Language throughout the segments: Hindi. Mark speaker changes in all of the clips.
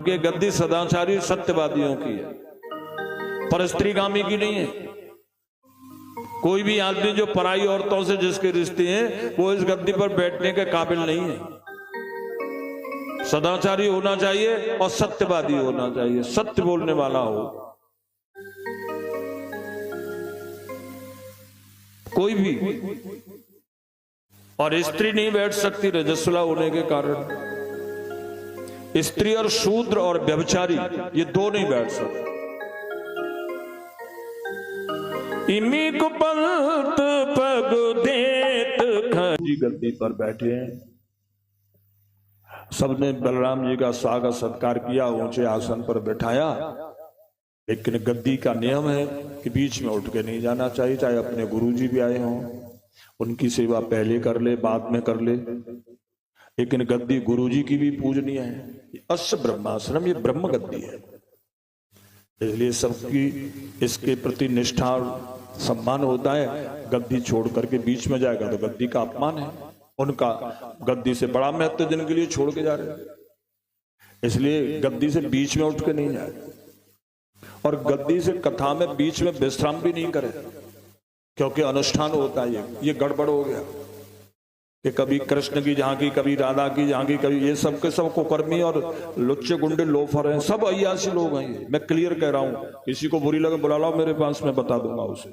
Speaker 1: कि गद्दी सदाचारी सत्यवादियों की है, पर स्त्रीगामी की नहीं है। कोई भी आदमी जो पराई औरतों से जिसके रिश्ते हैं वो इस गद्दी पर बैठने के काबिल नहीं है। सदाचारी होना चाहिए और सत्यवादी होना चाहिए, सत्य बोलने वाला हो। कोई भी, और स्त्री नहीं बैठ सकती रजस्वला होने के कारण। स्त्री और शूद्र और व्यभिचारी ये दो नहीं बैठ सकते। इमी को पलट पग देत जी गद्दी पर बैठे हैं। सबने बलराम जी का स्वागत सत्कार किया, ऊंचे आसन पर बैठाया, लेकिन गद्दी का नियम है कि बीच में उठ के नहीं जाना चाहिए। चाहे अपने गुरुजी भी आए हों, उनकी सेवा पहले कर ले, बाद में कर ले, लेकिन गद्दी गुरुजी की भी पूजनीय है। अश्व ब्रह्माश्रम ये ब्रह्म गद्दी है, इसलिए सबकी इसके प्रति निष्ठा सम्मान होता है। गद्दी छोड़ करके बीच में जाएगा तो गद्दी का अपमान है। उनका गद्दी से बड़ा महत्व जिनके लिए छोड़ के जा रहे हैं, इसलिए गद्दी से बीच में उठ के नहीं जाए। और गद्दी से कथा में बीच में विश्राम भी नहीं करे, क्योंकि अनुष्ठान होता है। ये गड़बड़ हो गया कि कभी कृष्ण की झांकी, कभी राधा की झांकी, कभी ये सब के सब कुकर्मी और लुच्चे गुंडे लोफर हैं, सब अय्यासी लोग हैं। मैं क्लियर कह रहा हूं, किसी को बुरी लगे बुला लाओ मेरे पास, मैं बता दूंगा उसे।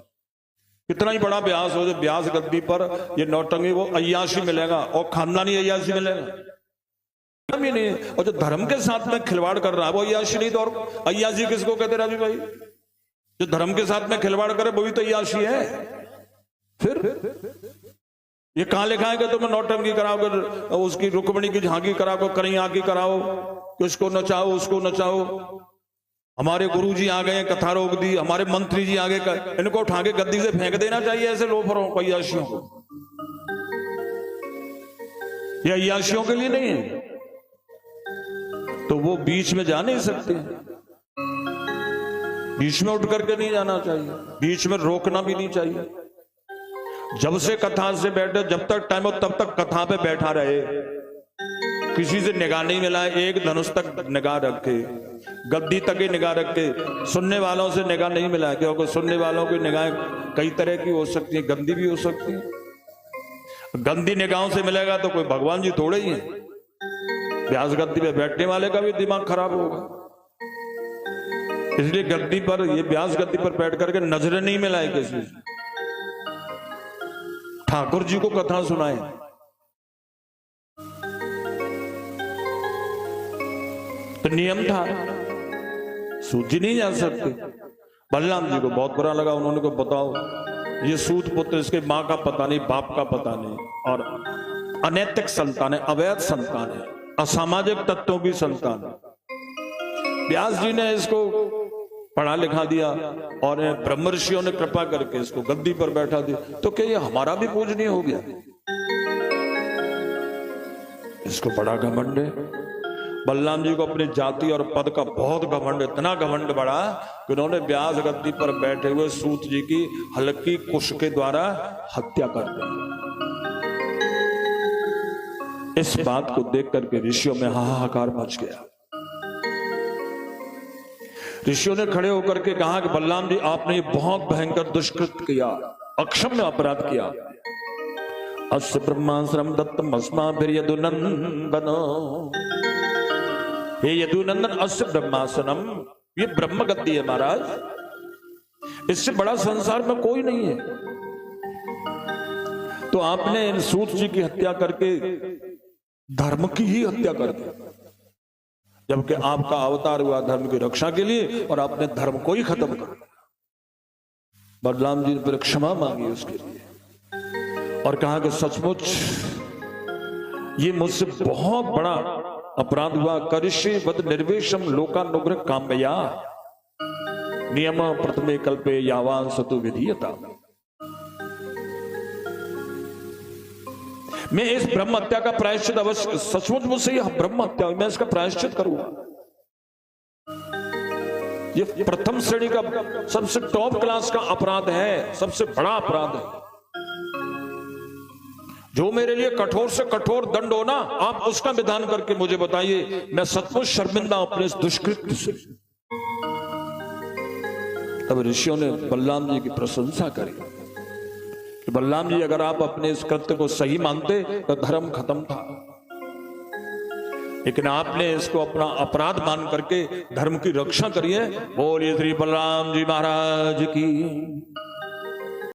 Speaker 1: कितना ही बड़ा ब्यास हो, जो ब्यास गद्दी पर ये नौटंगी, वो अय्यासी मिलेगा और खानदानी अय्यासी मिलेगा भी नहीं। और जो धर्म के साथ में खिलवाड़ कर रहा है वो अय्यासी नहीं तो और अय्यासी किसको कहते राजू भाई? जो धर्म के साथ में खिलवाड़ करे वो भी तो अय्यासी है। फिर ये कहां लिखा है कि तुम नौटंकी कराओगे, उसकी रुक्मणी की झांकी कराओ, कन्हैया की कराओ, उसको नचाओ, उसको नचाओ। हमारे गुरुजी आ गए, कथा रोक दी, हमारे मंत्री जी आ गए, इनको उठा के गद्दी से फेंक देना चाहिए ऐसे लोफरों को, अय्याशियों को। ये अय्याशियों के लिए नहीं है, तो वो बीच में जा नहीं सकते। बीच में उठ करके नहीं जाना चाहिए, बीच में रोकना भी नहीं चाहिए। जब से कथा से बैठे, जब तक टाइम हो तब तक कथा पे बैठा रहे, किसी से निगाह नहीं मिला, एक धनुष तक निगाह रखे, गद्दी तक ही निगाह रखे। सुनने वालों से निगाह नहीं मिला, क्योंकि सुनने वालों की निगाह कई तरह की हो सकती है, गंदी भी हो सकती है। गंदी निगाहों से मिलेगा तो कोई भगवान जी थोड़े ही हैं। व्यास गद्दी पे बैठने वाले का भी दिमाग खराब होगा। इसलिए गद्दी पर, ये व्यास गद्दी पर बैठ करके नजरें नहीं मिलाए किसी से। ठाकुर जी को कथा सुनाए, तो नियम था, सूझी नहीं जा सकती। बलराम जी को बहुत बुरा लगा, उन्होंने को बताओ ये सूत पुत्र, इसके मां का पता नहीं, बाप का पता नहीं, और अनैतिक संतान है, अवैध संतान है, असामाजिक तत्वों की संतान है। व्यास जी ने इसको पढ़ा लिखा दिया और ब्रह्म ऋषियों ने कृपा करके इसको गद्दी पर बैठा दिया, तो क्या ये हमारा भी पूजनीय हो गया? इसको बड़ा घमंड है। बलराम जी को अपनी जाति और पद का बहुत घमंड, इतना घमंड बड़ा कि उन्होंने व्यास गद्दी पर बैठे हुए सूत जी की हल्की कुश के द्वारा हत्या कर दी। इस बात को देख करके ऋषियों में हाहाकार मच गया। ऋषियों ने खड़े होकर के कहा कि बलराम जी, आपने ये बहुत भयंकर दुष्कृत किया, अक्षम्य अपराध किया। अस्य ब्रह्माश्रम दत्तम अस्माभिर यदुनंदनो, हे यदुनंदन, अस्य ब्रह्मासनम, ये ब्रह्म गद्दी है महाराज, इससे बड़ा संसार में कोई नहीं है। तो आपने इन सूत जी की हत्या करके धर्म की ही हत्या कर दी, जबकि आपका अवतार हुआ धर्म की रक्षा के लिए और आपने धर्म को ही खत्म कर दिया। बलराम जी ने फिर क्षमा मांगी उसके लिए और कहा कि सचमुच ये मुझसे बहुत बड़ा अपराध हुआ। करिष्ये वद निर्वेशम लोकानुग्रह काम्यया नियम प्रथमे कल्पे यावान सतु विधीयता। मैं इस ब्रह्म हत्या का प्रायश्चित अवश्य, सचमुच मुझसे यह ब्रह्म हत्या, मैं इसका प्रायश्चित करूंगा। ये प्रथम श्रेणी का सबसे टॉप क्लास का अपराध है, सबसे बड़ा अपराध है। जो मेरे लिए कठोर से कठोर दंड हो ना, आप उसका विधान करके मुझे बताइए, मैं सचमुच शर्मिंदा अपने इस दुष्कृत्य से। तब ऋषियों ने बलराम जी की प्रशंसा करी कि बलराम जी, अगर आप अपने इस कृत्य को सही मानते तो धर्म खत्म था, लेकिन आपने इसको अपना अपराध मान करके धर्म की रक्षा करी है। बोलिए श्री बलराम जी महाराज की।